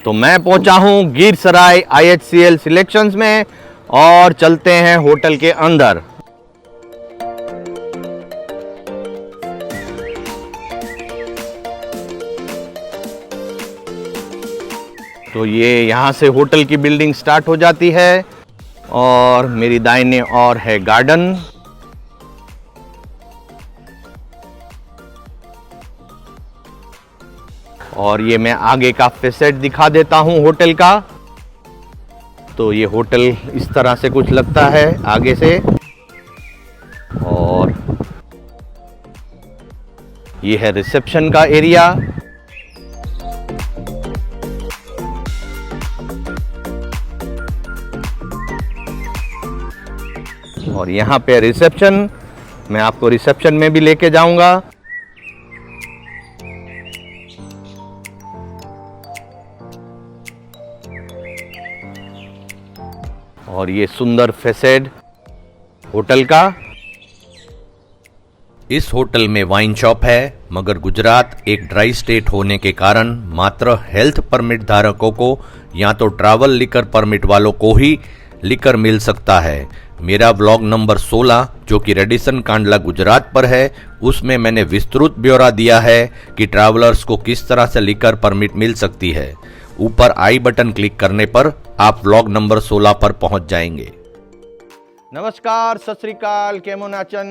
तो मैं पहुंचा हूं गिरसराय IHCL सिलेक्शंस में और चलते हैं होटल के अंदर। तो ये यहाँ से होटल की बिल्डिंग स्टार्ट हो जाती है और मेरी दाहिने ओर है गार्डन। और ये मैं आगे का फैसेट दिखा देता हूँ होटल का। तो ये होटल इस तरह से कुछ लगता है आगे से, और ये है रिसेप्शन का एरिया। और यहाँ पे रिसेप्शन, मैं आपको रिसेप्शन में भी लेके जाऊंगा। और ये सुंदर फैसेड होटल का। इस होटल में वाइन शॉप है, मगर गुजरात एक ड्राई स्टेट होने के कारण मात्र हेल्थ परमिट धारकों को या तो ट्रैवल लिकर परमिट वालों को ही लिकर मिल सकता है। मेरा व्लॉग नंबर 16 जो कि रेडिसन कांडला गुजरात पर है, उसमें मैंने विस्तृत ब्यौरा दिया है कि ट्रैवलर्स को किस तरह से लिकर परमिट मिल सकती है। ऊपर आई बटन क्लिक करने पर आप व्लॉग नंबर 16 पर पहुंच जाएंगे। नमस्कार, सत श्री अकाल, केमो नाचन।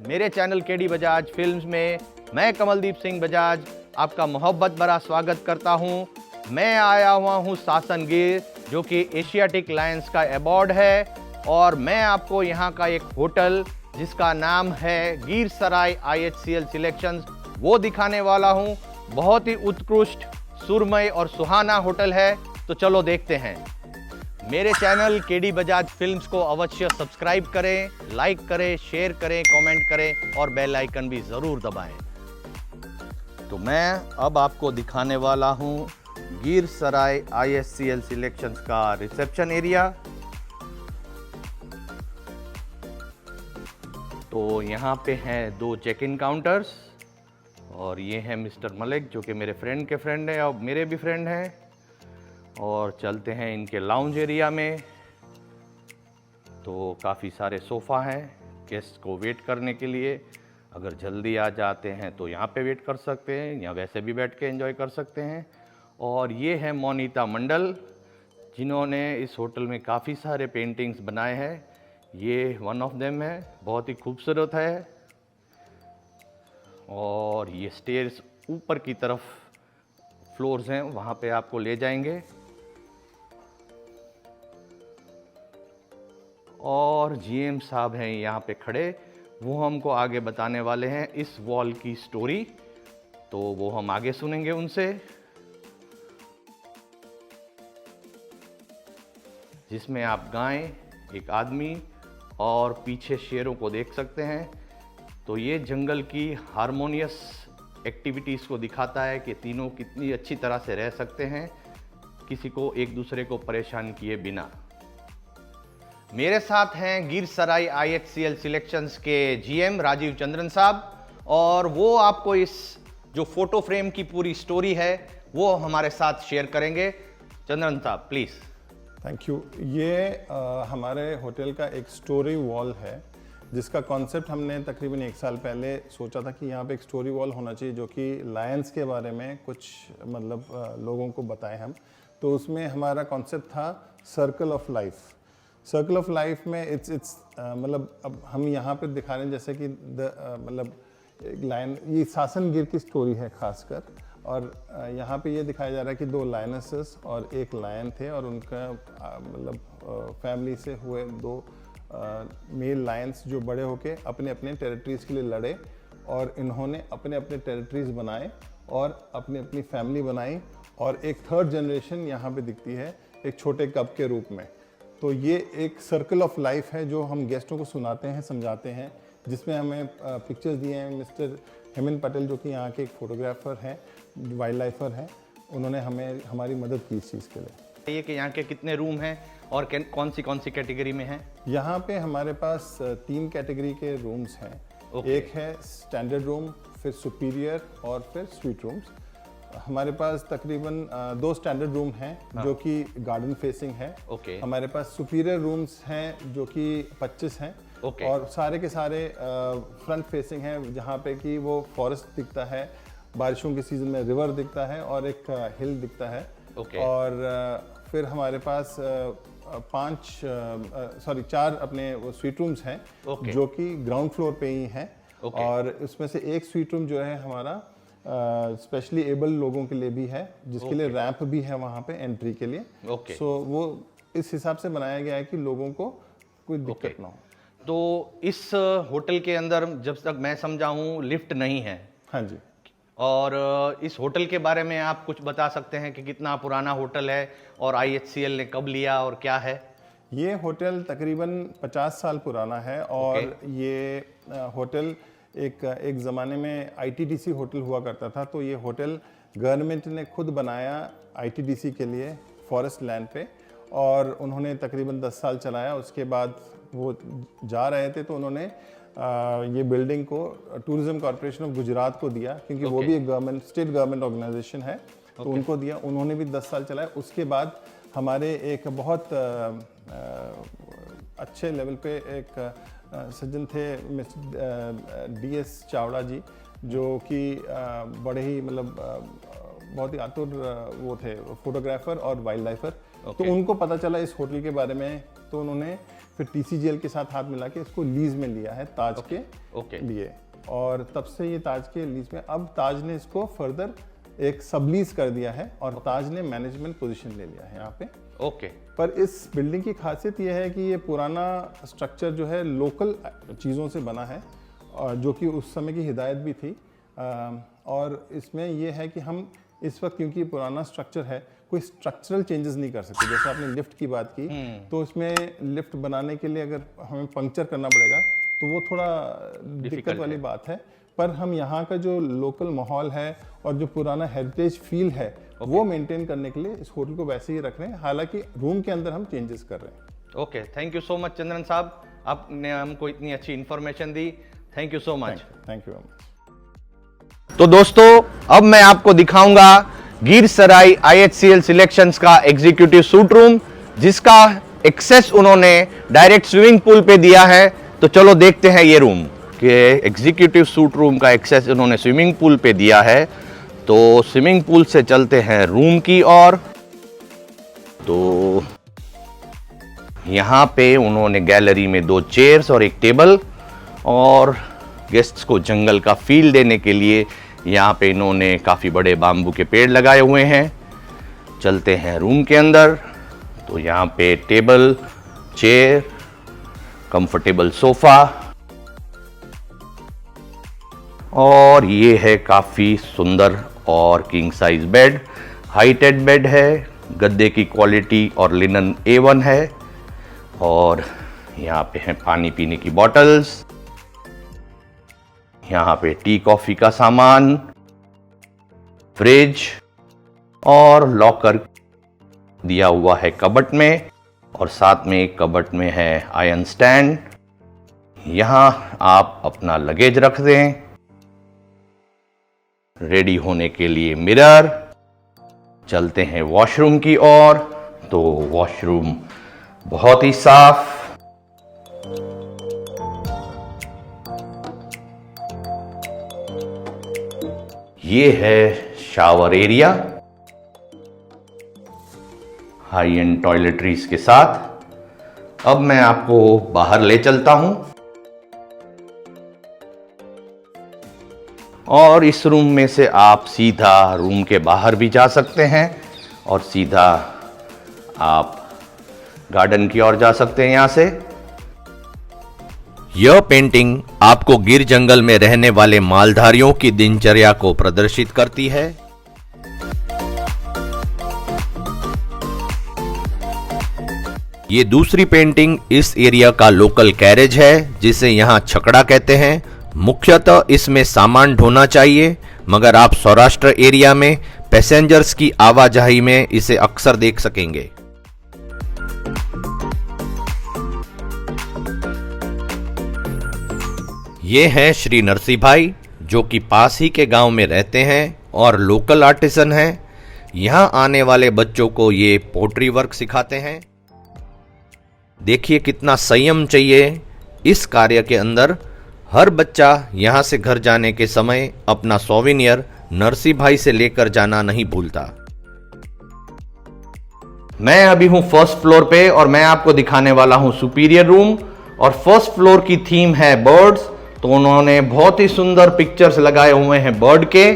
मेरे चैनल केडी बजाज फिल्म्स में मैं कमलदीप सिंह बजाज आपका मोहब्बत भरा स्वागत करता हूं। मैं आया हुआ हूं सासन गिर, जो कि एशियाटिक लायंस का अवार्ड है, और मैं आपको यहाँ का एक होटल जिसका नाम है गिरसराय IHCL सिलेक्शंस वो दिखाने वाला हूँ। बहुत ही उत्कृष्ट, सुरमई और सुहाना होटल है। तो चलो देखते हैं। मेरे चैनल केडी बजाज फिल्म्स को अवश्य सब्सक्राइब करें, लाइक करें, शेयर करें, कमेंट करें और बेल आइकन भी ज़रूर दबाएं। तो मैं अब आपको दिखाने वाला हूँ गिरसराय IHCL सिलेक्शंस का रिसेप्शन एरिया। तो यहाँ पे हैं 2 चेक इन काउंटर्स, और ये हैं मिस्टर मलिक जो कि मेरे फ्रेंड के फ्रेंड हैं और मेरे भी फ्रेंड हैं। और चलते हैं इनके लाउंज एरिया में। तो काफ़ी सारे सोफ़ा हैं गेस्ट को वेट करने के लिए। अगर जल्दी आ जाते हैं तो यहाँ पे वेट कर सकते हैं, या वैसे भी बैठ के एंजॉय कर सकते हैं। और ये है मोनिता मंडल, जिन्होंने इस होटल में काफ़ी सारे पेंटिंग्स बनाए हैं। ये वन ऑफ देम है, बहुत ही खूबसूरत है। और ये स्टेयर्स ऊपर की तरफ फ्लोर्स हैं, वहाँ पे आपको ले जाएंगे। और GM साहब हैं यहाँ पे खड़े, वो हमको आगे बताने वाले हैं इस वॉल की स्टोरी। तो वो हम आगे सुनेंगे उनसे, जिसमें आप गाय, एक आदमी और पीछे शेरों को देख सकते हैं। तो ये जंगल की हारमोनियस एक्टिविटीज़ को दिखाता है कि तीनों कितनी अच्छी तरह से रह सकते हैं, किसी को एक दूसरे को परेशान किए बिना। मेरे साथ हैं गिरसराय IHCL सिलेक्शंस के GM राजीव चंद्रन साहब, और वो आपको इस जो फोटो फ्रेम की पूरी स्टोरी है वो हमारे साथ शेयर करेंगे। चंद्रन साहब प्लीज़। Thank you. ये हमारे होटल का एक स्टोरी वॉल है, जिसका कॉन्सेप्ट हमने तकरीबन 1 साल पहले सोचा था कि यहाँ पे एक स्टोरी वॉल होना चाहिए जो कि लायंस के बारे में कुछ मतलब लोगों को बताएं हम। तो उसमें हमारा कॉन्सेप्ट था circle of life. Circle of life में इट्स मतलब अब हम यहाँ पे दिखा रहे हैं जैसे कि मतलब एक लायन, ये सासन गिर की स्टोरी है खासकर। और यहाँ पे ये दिखाया जा रहा है कि 2 लायनेसेस और 1 लायन थे, और उनका मतलब फैमिली से हुए 2 मेल लायंस जो बड़े होके अपने अपने टेरिटरीज़ के लिए लड़े, और इन्होंने अपने अपने टेरिटरीज़ बनाए और अपनी अपनी फैमिली बनाई। और एक 3rd जनरेशन यहाँ पे दिखती है एक छोटे कप के रूप में। तो ये एक सर्कल ऑफ लाइफ है जो हम गेस्टों को सुनाते हैं, समझाते हैं, जिसमें हमें पिक्चर्स दिए हैं मिस्टर हेमंत पटेल, जो कि यहाँ के एक फ़ोटोग्राफ़र हैं, वाइल्ड लाइफर हैं। उन्होंने हमें हमारी मदद की इस चीज़ के लिए। ये कि यहाँ के कितने रूम हैं और कौन सी कैटेगरी में हैं? यहाँ पे हमारे पास 3 कैटेगरी के रूम्स हैं। एक है स्टैंडर्ड रूम, फिर सुपीरियर और फिर स्वीट रूम्स। हमारे पास तकरीबन 2 स्टैंडर्ड रूम हैं जो कि गार्डन फेसिंग है। ओके। हमारे पास सुपीरियर रूम्स हैं जो कि 25 हैं। ओके। और सारे के सारे फ्रंट फेसिंग हैं जहाँ पे कि वो फॉरेस्ट दिखता है, बारिशों के सीजन में रिवर दिखता है और एक हिल दिखता है। ओके। और फिर हमारे पास 4 अपने वो स्वीट रूम्स हैं ओके। जो कि ग्राउंड फ्लोर पे ही हैं। ओके। और उसमें से एक स्वीट रूम जो है हमारा स्पेशली एबल लोगों के लिए भी है, जिसके लिए रैंप भी है वहाँ पे एंट्री के लिए। ओके। सो वो इस हिसाब से बनाया गया है कि लोगों को कोई दिक्कत ओके। ना हो। तो इस होटल के अंदर जब तक मैं समझा हूँ लिफ्ट नहीं है, हाँ जी। और इस होटल के बारे में आप कुछ बता सकते हैं कि कितना पुराना होटल है और IHCL ने कब लिया और क्या है? ये होटल तकरीबन 50 साल पुराना है और ये होटल एक ज़माने में ITDC होटल हुआ करता था। तो ये होटल गवर्नमेंट ने खुद बनाया ITDC के लिए फॉरेस्ट लैंड पे, और उन्होंने तकरीबन 10 साल चलाया। उसके बाद वो जा रहे थे तो उन्होंने ये बिल्डिंग को टूरिज्म कॉर्पोरेशन ऑफ गुजरात को दिया, क्योंकि वो भी एक गवर्नमेंट स्टेट गवर्नमेंट ऑर्गेनाइजेशन है। तो उनको दिया, उन्होंने भी 10 साल चलाया। उसके बाद हमारे एक बहुत अच्छे लेवल पे एक सज्जन थे मिस्टर DS चावड़ा जी, जो कि बड़े ही मतलब बहुत ही आतुर वो थे, फोटोग्राफर और वाइल्ड लाइफर। तो उनको पता चला इस होटल के बारे में, तो उन्होंने फिर TCGL के साथ हाथ मिला के इसको लीज में लिया है ताज के लिए। और तब से ये ताज के लीज में, अब ताज ने इसको फर्दर एक सबलीज कर दिया है और ताज ने मैनेजमेंट पोजीशन ले लिया है यहाँ पे। ओके। पर इस बिल्डिंग की खासियत यह है कि ये पुराना स्ट्रक्चर जो है लोकल चीज़ों से बना है, और जो कि उस समय की हिदायत भी थी। और इसमें यह है कि हम इस वक्त, क्योंकि पुराना स्ट्रक्चर है, कोई स्ट्रक्चरल चेंजेस नहीं कर सकते। जैसे आपने लिफ्ट की बात की, तो इसमें लिफ्ट बनाने के लिए अगर हमें पंक्चर करना पड़ेगा तो वो थोड़ा दिक्कत वाली बात है। पर हम यहाँ का जो लोकल माहौल है और जो पुराना हेरिटेज फील है वो मेंटेन करने के लिए इस होटल को वैसे ही रख रहे हैं। हालांकि रूम के अंदर हम चेंजेस कर रहे हैं। Okay, thank you so much Chandran साहब, आपने हमको इतनी अच्छी information the. Thank you so much. Thank you very much. तो दोस्तों, अब मैं आपको दिखाऊंगा गिर सराय IHCL सिलेक्शंस का एग्जीक्यूटिव सूट रूम, जिसका एक्सेस उन्होंने डायरेक्ट स्विमिंग पूल पे दिया है। तो चलो देखते हैं ये रूम कि एग्जीक्यूटिव सूट रूम का एक्सेस उन्होंने स्विमिंग पूल पे दिया है। तो स्विमिंग पूल से चलते हैं रूम की ओर। तो यहाँ पे उन्होंने गैलरी में 2 चेयर्स और एक टेबल, और गेस्ट्स को जंगल का फील देने के लिए यहाँ पे इन्होंने काफ़ी बड़े बाम्बू के पेड़ लगाए हुए हैं। चलते हैं रूम के अंदर। तो यहाँ पे टेबल, चेयर, कंफर्टेबल सोफा, और ये है काफ़ी सुंदर और king size bed. Heighted bed है, गद्दे की क्वालिटी और लिनन A1 है, और यहाँ पे हैं पानी पीने की बॉटल्स, यहाँ पे टी कॉफी का सामान, फ्रिज, और लॉकर दिया हुआ है कबर्ड में, और साथ में एक कबर्ड में है आयरन स्टैंड। यहाँ आप अपना लगेज रख दें। रेडी होने के लिए मिरर। चलते हैं वॉशरूम की ओर। तो वॉशरूम बहुत ही साफ, ये है shower area high and toiletries के साथ। अब मैं आपको बाहर ले चलता हूं, और इस रूम में से आप सीधा रूम के बाहर भी जा सकते हैं, और सीधा आप गार्डन की ओर जा सकते हैं यहां से। यह पेंटिंग आपको गिर जंगल में रहने वाले मालधारियों की दिनचर्या को प्रदर्शित करती है। ये दूसरी पेंटिंग इस एरिया का लोकल कैरेज है, जिसे यहाँ छकड़ा कहते हैं। मुख्यतः इसमें सामान ढोना चाहिए, मगर आप सौराष्ट्र एरिया में पैसेंजर्स की आवाजाही में इसे अक्सर देख सकेंगे। ये हैं श्री नरसिंह भाई, जो कि पास ही के गांव में रहते हैं और लोकल आर्टिसन हैं। यहाँ आने वाले बच्चों को ये पोट्री वर्क सिखाते हैं। देखिए कितना संयम चाहिए इस कार्य के अंदर। हर बच्चा यहाँ से घर जाने के समय अपना सोवेनियर नरसी भाई से लेकर जाना नहीं भूलता। मैं अभी हूँ फर्स्ट फ्लोर पे और मैं आपको दिखाने वाला हूँ सुपीरियर रूम। और फर्स्ट फ्लोर की थीम है बर्ड्स, तो उन्होंने बहुत ही सुंदर पिक्चर्स लगाए हुए हैं बर्ड के,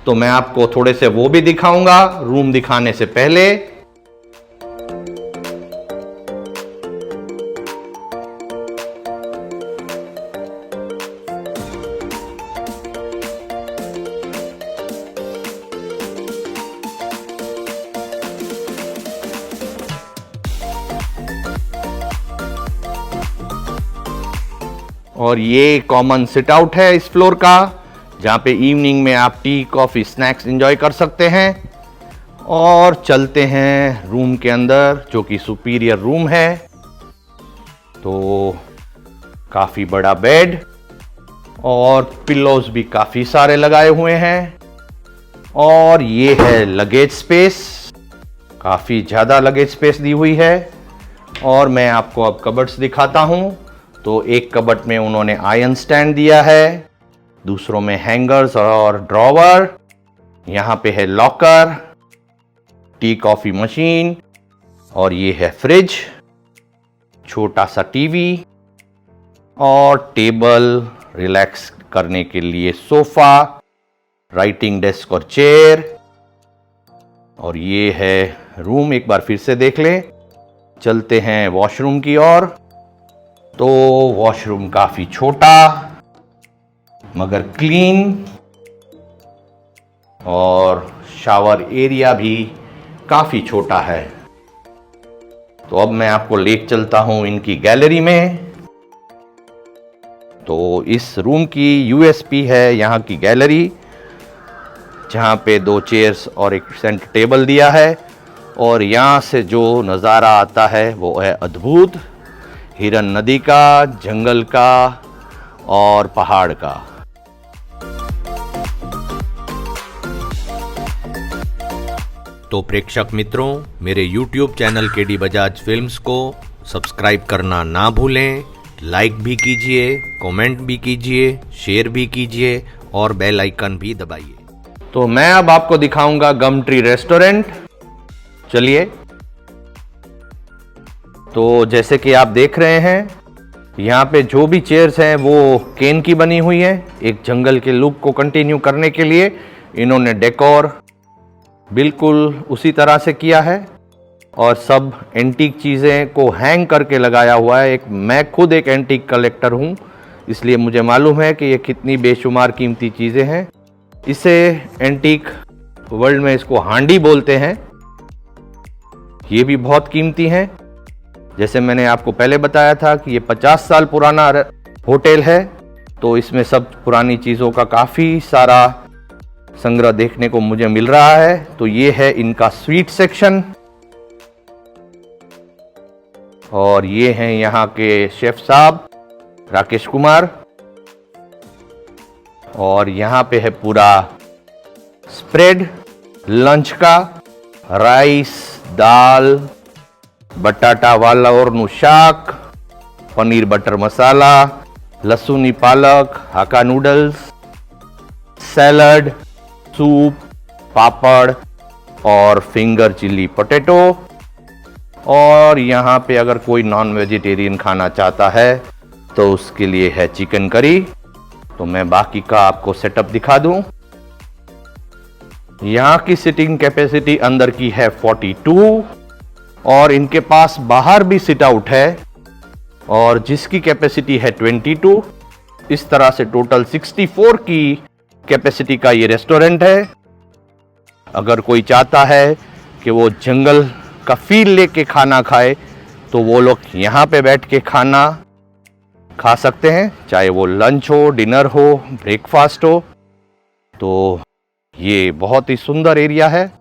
तो मैं आपको थोड़े से वो भी दिखाऊंगा रूम दिखाने से पहले। और ये कॉमन सिट आउट है इस फ्लोर का, जहाँ पे इवनिंग में आप टी कॉफ़ी स्नैक्स एंजॉय कर सकते हैं। और चलते हैं रूम के अंदर जो कि सुपीरियर रूम है। तो काफ़ी बड़ा बेड और पिलोज भी काफ़ी सारे लगाए हुए हैं। और ये है लगेज स्पेस, काफ़ी ज़्यादा लगेज स्पेस दी हुई है। और मैं आपको अब कबर्ड्स दिखाता हूँ। तो एक कबर्ड में उन्होंने आयरन स्टैंड दिया है, दूसरों में हैंगर्स और ड्रॉवर। यहाँ पे है लॉकर, टी कॉफ़ी मशीन, और ये है फ्रिज, छोटा सा टीवी और टेबल, रिलैक्स करने के लिए सोफा, राइटिंग डेस्क और चेयर। और ये है रूम, एक बार फिर से देख लें। चलते हैं वॉशरूम की ओर। तो वॉशरूम काफी छोटा मगर क्लीन, और शावर एरिया भी काफी छोटा है। तो अब मैं आपको ले चलता हूं इनकी गैलरी में। तो इस रूम की यूएसपी है यहाँ की गैलरी, जहाँ पे 2 चेयर्स और एक सेंटर टेबल दिया है। और यहाँ से जो नज़ारा आता है वो है अद्भुत, हिरन नदी का, जंगल का और पहाड़ का। तो प्रेक्षक मित्रों, मेरे YouTube channel KD Bajaj films को सब्सक्राइब करना ना भूलें, लाइक भी कीजिए, कमेंट भी कीजिए, शेयर भी कीजिए और बेल आइकन भी दबाइए। तो मैं अब आपको दिखाऊंगा गम ट्री रेस्टोरेंट। चलिए। तो जैसे कि आप देख रहे हैं, यहाँ पे जो भी चेयर्स हैं वो केन की बनी हुई है। एक जंगल के लुक को कंटिन्यू करने के लिए इन्होंने डेकोर बिल्कुल उसी तरह से किया है और सब एंटीक चीज़ें को हैंग करके लगाया हुआ है। मैं खुद एक एंटीक कलेक्टर हूँ, इसलिए मुझे मालूम है कि ये कितनी बेशुमार कीमती चीज़ें हैं। इसे एंटीक वर्ल्ड में इसको हांडी बोलते हैं। ये भी बहुत कीमती हैं। जैसे मैंने आपको पहले बताया था कि ये 50 साल पुराना होटल है, तो इसमें सब पुरानी चीज़ों का काफ़ी सारा संग्रह देखने को मुझे मिल रहा है। तो ये है इनका स्वीट सेक्शन, और ये हैं यहाँ के शेफ साहब राकेश कुमार। और यहाँ पे है पूरा स्प्रेड लंच का, राइस, दाल, बटाटा वाला और नु शाक, पनीर बटर मसाला, लहसुनी पालक, हाका नूडल्स, सैलड, सूप, पापड़ और फिंगर चिल्ली पोटैटो। और यहाँ पे अगर कोई नॉन वेजिटेरियन खाना चाहता है तो उसके लिए है चिकन करी। तो मैं बाकी का आपको सेटअप दिखा दूं। यहाँ की सिटिंग कैपेसिटी अंदर की है 42, और इनके पास बाहर भी सिट आउट है और जिसकी कैपेसिटी है 22। इस तरह से टोटल 64 की कैपेसिटी का ये रेस्टोरेंट है। अगर कोई चाहता है कि वो जंगल का फील लेके खाना खाए तो वो लोग यहाँ पे बैठ के खाना खा सकते हैं, चाहे वो लंच हो, डिनर हो, ब्रेकफास्ट हो। तो ये बहुत ही सुंदर एरिया है।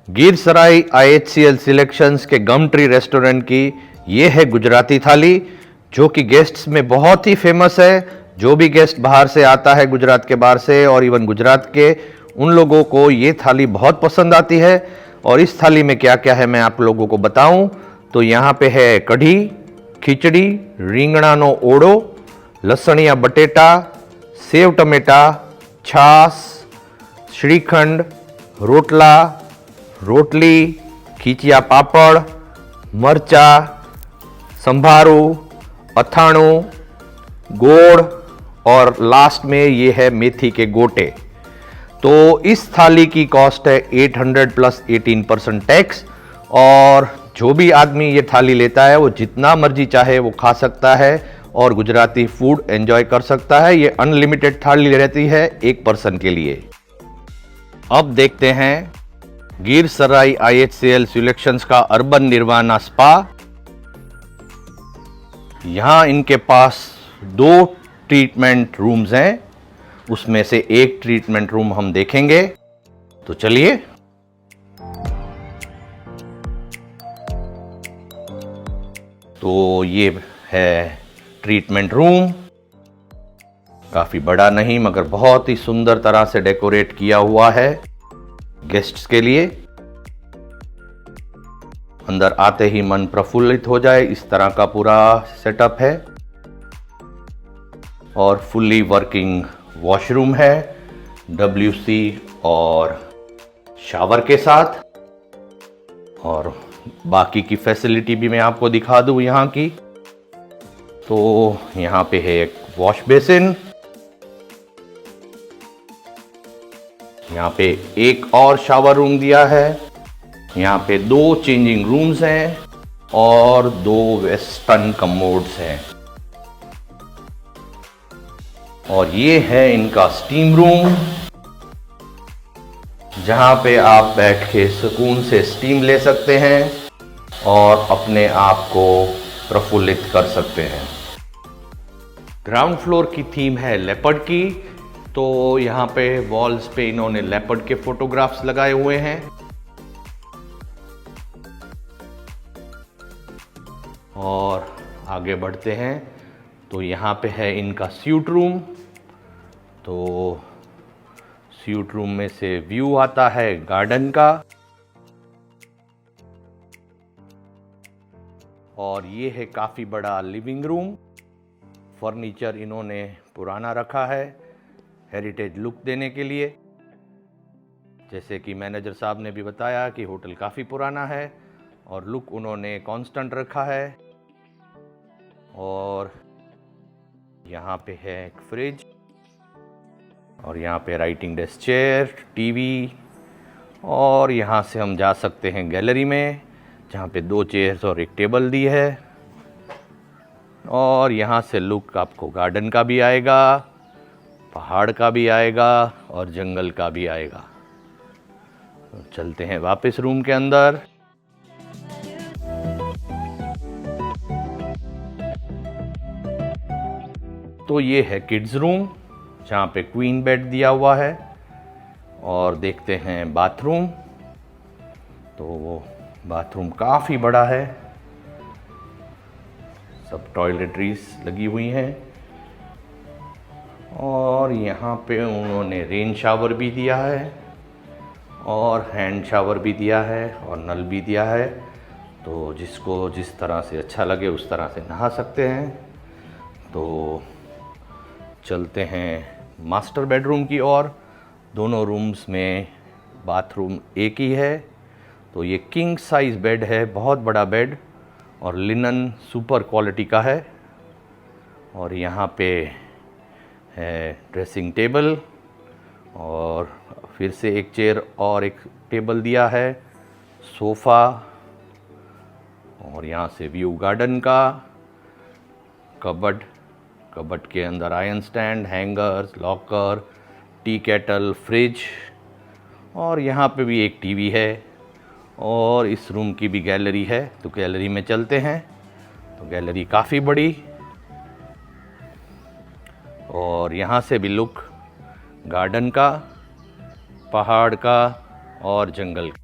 गिरसराय IHCL सिलेक्शंस के गम ट्री रेस्टोरेंट की ये है गुजराती थाली, जो कि गेस्ट्स में बहुत ही फेमस है, जो भी गेस्ट बाहर से आता है, गुजरात के बाहर से और इवन गुजरात के, उन लोगों को ये थाली बहुत पसंद आती है। और इस थाली में क्या क्या है मैं आप लोगों को बताऊं तो यहाँ पे है कढ़ी, खिचड़ी, રીંગણાનો ઓળો, લસણિયા બટેટા, સેવ ટમેટા, છાશ, શ્રીખંડ, રોટલા, રોટલી, ખીચિયા પાપડ, મરચા, संभारू, अथाणु, गोड़ और लास्ट में ये है मेथी के गोटे। तो इस थाली की कॉस्ट है 800 प्लस 18% टैक्स। और जो भी आदमी ये थाली लेता है वो जितना मर्जी चाहे वो खा सकता है और गुजराती फूड एंजॉय कर सकता है। ये अनलिमिटेड थाली रहती है एक पर्सन के लिए। अब देखते हैं गिर सराई IHCL सिलेक्शंस का अर्बन निर्वाणा स्पा। यहाँ इनके पास 2 ट्रीटमेंट रूम्स हैं, उसमें से एक ट्रीटमेंट रूम हम देखेंगे। तो चलिए। तो ये है ट्रीटमेंट रूम। काफी बड़ा नहीं मगर बहुत ही सुंदर तरह से डेकोरेट किया हुआ है गेस्ट्स के लिए। अंदर आते ही मन प्रफुल्लित हो जाए इस तरह का पूरा सेटअप है। और फुल्ली वर्किंग वॉशरूम है WC और शावर के साथ। और बाकी की फैसिलिटी भी मैं आपको दिखा दूं यहाँ की। तो यहाँ पे है एक वॉश बेसिन, यहाँ पे एक और शावर रूम दिया है, यहाँ पे 2 चेंजिंग रूम्स हैं और 2 वेस्टर्न कमोड्स हैं। और ये है इनका स्टीम रूम, जहां पे आप बैठ के सुकून से स्टीम ले सकते हैं और अपने आप को प्रफुल्लित कर सकते हैं। ग्राउंड फ्लोर की थीम है लेपर्ड की। तो यहाँ पे वॉल्स पे इन्होंने लेपर्ड के फोटोग्राफ्स लगाए हुए हैं। और आगे बढ़ते हैं तो यहाँ पे है इनका स्यूट रूम। तो स्यूट रूम में से व्यू आता है गार्डन का। और ये है काफ़ी बड़ा लिविंग रूम। फर्नीचर इन्होंने पुराना रखा है हेरिटेज लुक देने के लिए। जैसे कि मैनेजर साहब ने भी बताया कि होटल काफ़ी पुराना है और लुक उन्होंने कांस्टेंट रखा है। और यहाँ पे है एक फ्रिज और यहाँ पे राइटिंग डेस्क, चेयर, टीवी। और यहाँ से हम जा सकते हैं गैलरी में, जहाँ पे 2 चेयर्स और एक टेबल दी है। और यहाँ से लुक आपको गार्डन का भी आएगा, पहाड़ का भी आएगा और जंगल का भी आएगा। तो चलते हैं वापस रूम के अंदर। तो ये है किड्स रूम, जहाँ पे क्वीन बेड दिया हुआ है। और देखते हैं बाथरूम। तो वो बाथरूम काफ़ी बड़ा है, सब टॉयलेटरीज लगी हुई हैं। और यहाँ पे उन्होंने रेन शावर भी दिया है और हैंड शावर भी दिया है और नल भी दिया है। तो जिसको जिस तरह से अच्छा लगे उस तरह से नहा सकते हैं। तो चलते हैं मास्टर बेडरूम की ओर। दोनों रूम्स में बाथरूम एक ही है। तो ये किंग साइज़ बेड है, बहुत बड़ा बेड और लिनन सुपर क्वालिटी का है। और यहाँ पे है ड्रेसिंग टेबल और फिर से एक चेयर और एक टेबल दिया है, सोफ़ा। और यहाँ से व्यू गार्डन का, कबर्ड के अंदर iron stand, hangers, locker, T kettle, fridge. और यहाँ पे भी एक टीवी है और इस रूम की भी गैलरी है। तो गैलरी में चलते हैं। तो गैलरी काफ़ी बड़ी और यहाँ से भी लुक गार्डन का, पहाड़ का और जंगल का।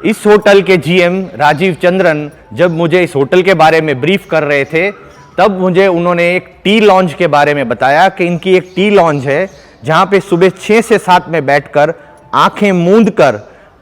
इस होटल के जीएम राजीव चंद्रन जब मुझे इस होटल के बारे में ब्रीफ कर रहे थे, तब मुझे उन्होंने एक टी लॉन्ज के बारे में बताया कि इनकी एक टी लॉन्ज है जहां पे सुबह 6 से 7 में बैठकर आंखें मूंद कर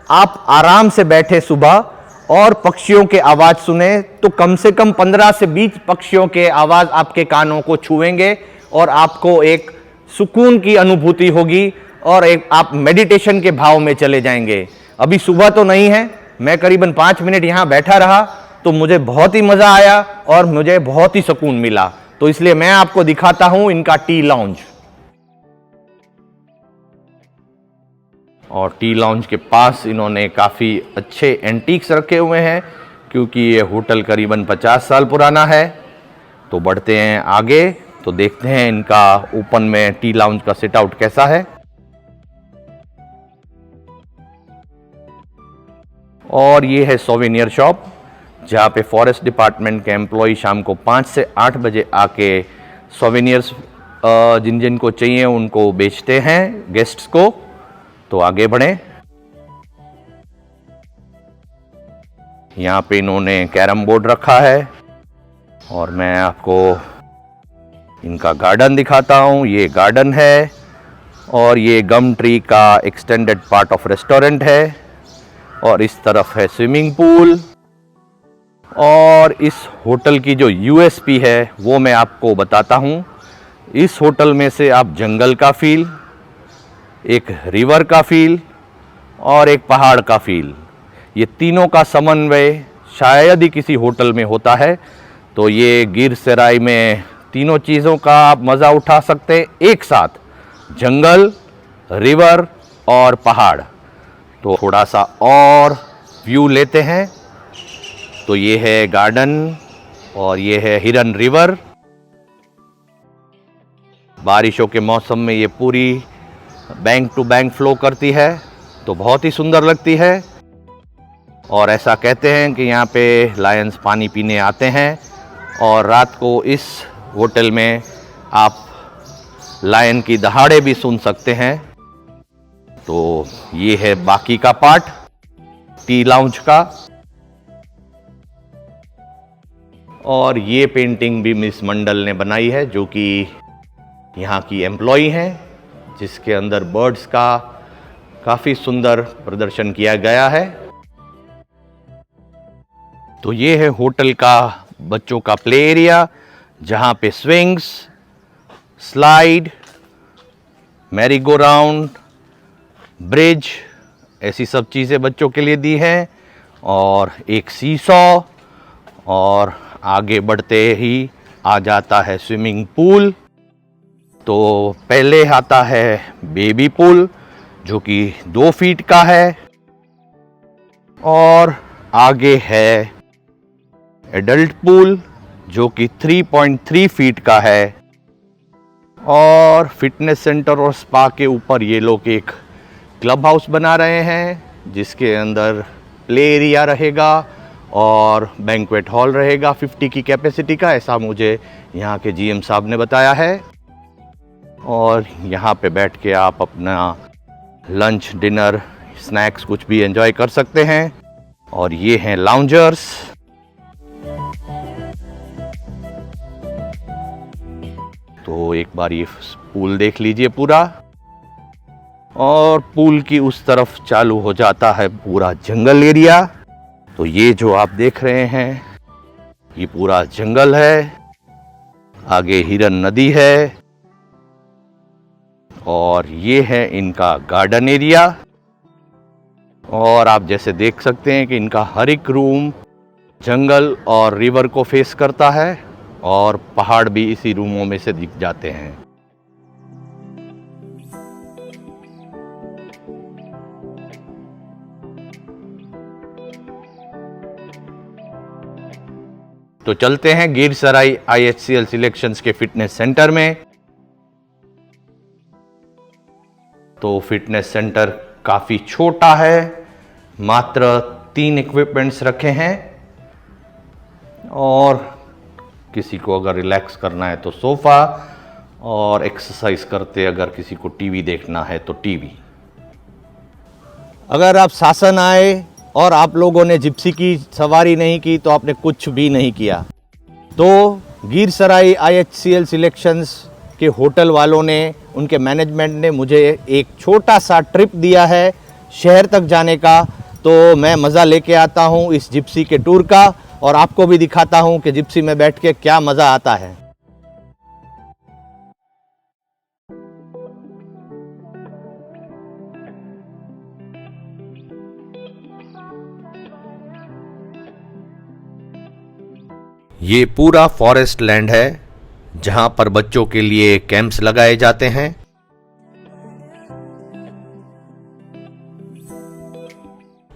आप आराम से बैठे सुबह और पक्षियों के आवाज सुने तो कम से कम 15 से 20 पक्षियों के आवाज आपके कानों को छुएंगे और आपको एक सुकून की अनुभूति होगी और एक आप मेडिटेशन के भाव में चले जाएंगे। अभी सुबह तो नहीं है, मैं करीबन 5 मिनट यहाँ बैठा रहा तो मुझे बहुत ही मजा आया और मुझे बहुत ही सुकून मिला, तो इसलिए मैं आपको दिखाता हूं इनका टी लाउंज। और टी लाउंज के पास इन्होंने काफी अच्छे एंटीक्स रखे हुए हैं क्योंकि ये होटल करीबन 50 साल पुराना है। तो बढ़ते हैं आगे, तो देखते हैं इनका ओपन में टी लाउंज का सिट आउट कैसा है। और ये है सोवेनियर शॉप जहाँ पे फॉरेस्ट डिपार्टमेंट के एम्प्लॉय शाम को 5 से 8 बजे आके सोवेनियर्स जिन जिन को चाहिए उनको बेचते हैं गेस्ट्स को। तो आगे बढ़ें। यहाँ पे इन्होंने कैरम बोर्ड रखा है और मैं आपको इनका गार्डन दिखाता हूँ। ये गार्डन है और ये गम ट्री का एक्सटेंडेड पार्ट ऑफ रेस्टोरेंट है और इस तरफ है स्विमिंग पूल। और इस होटल की जो यूएसपी है वो मैं आपको बताता हूँ। इस होटल में से आप जंगल का फील, एक रिवर का फील और एक पहाड़ का फील, ये तीनों का समन्वय शायद ही किसी होटल में होता है। तो ये गिर सराय में तीनों चीज़ों का आप मज़ा उठा सकते हैं एक साथ, जंगल, रिवर और पहाड़। तो थोड़ा सा और व्यू लेते हैं। तो ये है गार्डन और ये है हिरन रिवर। बारिशों के मौसम में ये पूरी बैंक टू बैंक फ्लो करती है तो बहुत ही सुंदर लगती है। और ऐसा कहते हैं कि यहाँ पे लायंस पानी पीने आते हैं और रात को इस होटल में आप लायन की दहाड़े भी सुन सकते हैं। तो ये है बाकी का पार्ट टी लाउंज का। और ये पेंटिंग भी मिस मंडल ने बनाई है जो कि यहाँ की एम्प्लॉई हैं, जिसके अंदर बर्ड्स का काफ़ी सुंदर प्रदर्शन किया गया है। तो ये है होटल का बच्चों का प्ले एरिया जहाँ पे swings, slide, merry go round, bridge, ऐसी सब चीज़ें बच्चों के लिए दी हैं और एक सीसॉ। और आगे बढ़ते ही आ जाता है स्विमिंग पूल। तो पहले आता है बेबी पूल जो कि 2 फीट का है और आगे है एडल्ट पूल जो कि 3.3 फीट का है। और फिटनेस सेंटर और स्पा के ऊपर ये लोग एक क्लब हाउस बना रहे हैं जिसके अंदर प्ले एरिया रहेगा और बैंक्वेट हॉल रहेगा 50 की कैपेसिटी का, ऐसा मुझे यहाँ के जीएम साहब ने बताया है। और यहाँ पे बैठ के आप अपना लंच, डिनर, स्नैक्स कुछ भी एंजॉय कर सकते हैं। और ये हैं लाउंजर्स। तो एक बार ये पूल देख लीजिए पूरा। और पूल की उस तरफ चालू हो जाता है पूरा जंगल एरिया। तो ये जो आप देख रहे हैं ये पूरा जंगल है, आगे हिरन नदी है और ये है इनका गार्डन एरिया। और आप जैसे देख सकते हैं कि इनका हर एक रूम जंगल और रिवर को फेस करता है और पहाड़ भी इसी रूमों में से दिख जाते हैं। तो चलते हैं गिर सराय IHCL सिलेक्शंस के फिटनेस सेंटर में। तो फिटनेस सेंटर काफ़ी छोटा है, मात्र 3 इक्विपमेंट्स रखे हैं। और किसी को अगर रिलैक्स करना है तो सोफ़ा, और एक्सरसाइज करते अगर किसी को टीवी देखना है तो टीवी। अगर आप सासन आए और आप लोगों ने जिप्सी की सवारी नहीं की तो आपने कुछ भी नहीं किया। तो गिरसराई IHCL सिलेक्शंस के होटल वालों ने, उनके मैनेजमेंट ने मुझे एक छोटा सा ट्रिप दिया है शहर तक जाने का, तो मैं मज़ा लेके आता हूँ इस जिप्सी के टूर का और आपको भी दिखाता हूँ कि जिप्सी में बैठ के क्या मज़ा आता है। ये पूरा फॉरेस्ट लैंड है जहां पर बच्चों के लिए कैंप्स लगाए जाते हैं।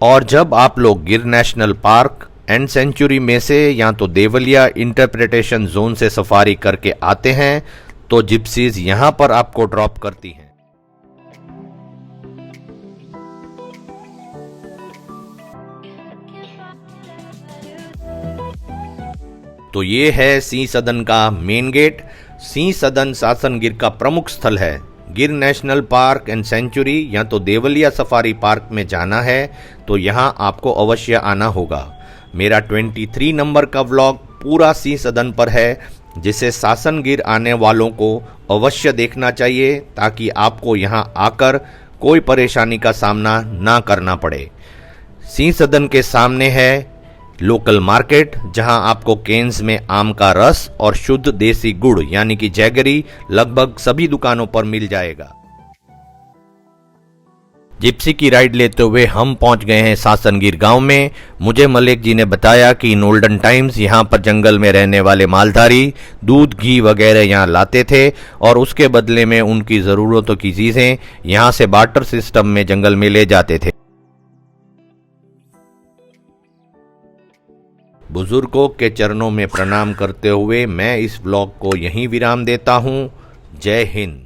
और जब आप लोग गिर नेशनल पार्क एंड सेंचुरी में से या तो देवलिया इंटरप्रिटेशन जोन से सफारी करके आते हैं तो जिप्सीज यहां पर आपको ड्रॉप करती हैं। तो ये है सिंह सदन का मेन गेट। सिंह सदन सासनगिर का प्रमुख स्थल है। गिर नेशनल पार्क एंड सेंचुरी या तो देवलिया सफारी पार्क में जाना है तो यहाँ आपको अवश्य आना होगा। मेरा 23 नंबर का व्लॉग पूरा सिंह सदन पर है, जिसे सासनगिर आने वालों को अवश्य देखना चाहिए ताकि आपको यहाँ आकर कोई परेशानी का सामना ना करना पड़े। सिंह सदन के सामने है लोकल मार्केट, जहां आपको केन्स में आम का रस और शुद्ध देसी गुड़ यानी कि जैगरी लगभग सभी दुकानों पर मिल जाएगा। जिप्सी की राइड लेते हुए हम पहुंच गए हैं सासनगिर गांव में। मुझे मलिक जी ने बताया कि इन ओल्डन टाइम्स यहां पर जंगल में रहने वाले मालधारी दूध घी वगैरह यहां लाते थे और उसके बदले में उनकी ज़रूरतों की चीज़ें यहां से बार्टर सिस्टम में जंगल में ले जाते थे। बुजुर्गों के चरणों में प्रणाम करते हुए मैं इस व्लॉग को यहीं विराम देता हूं। जय हिंद।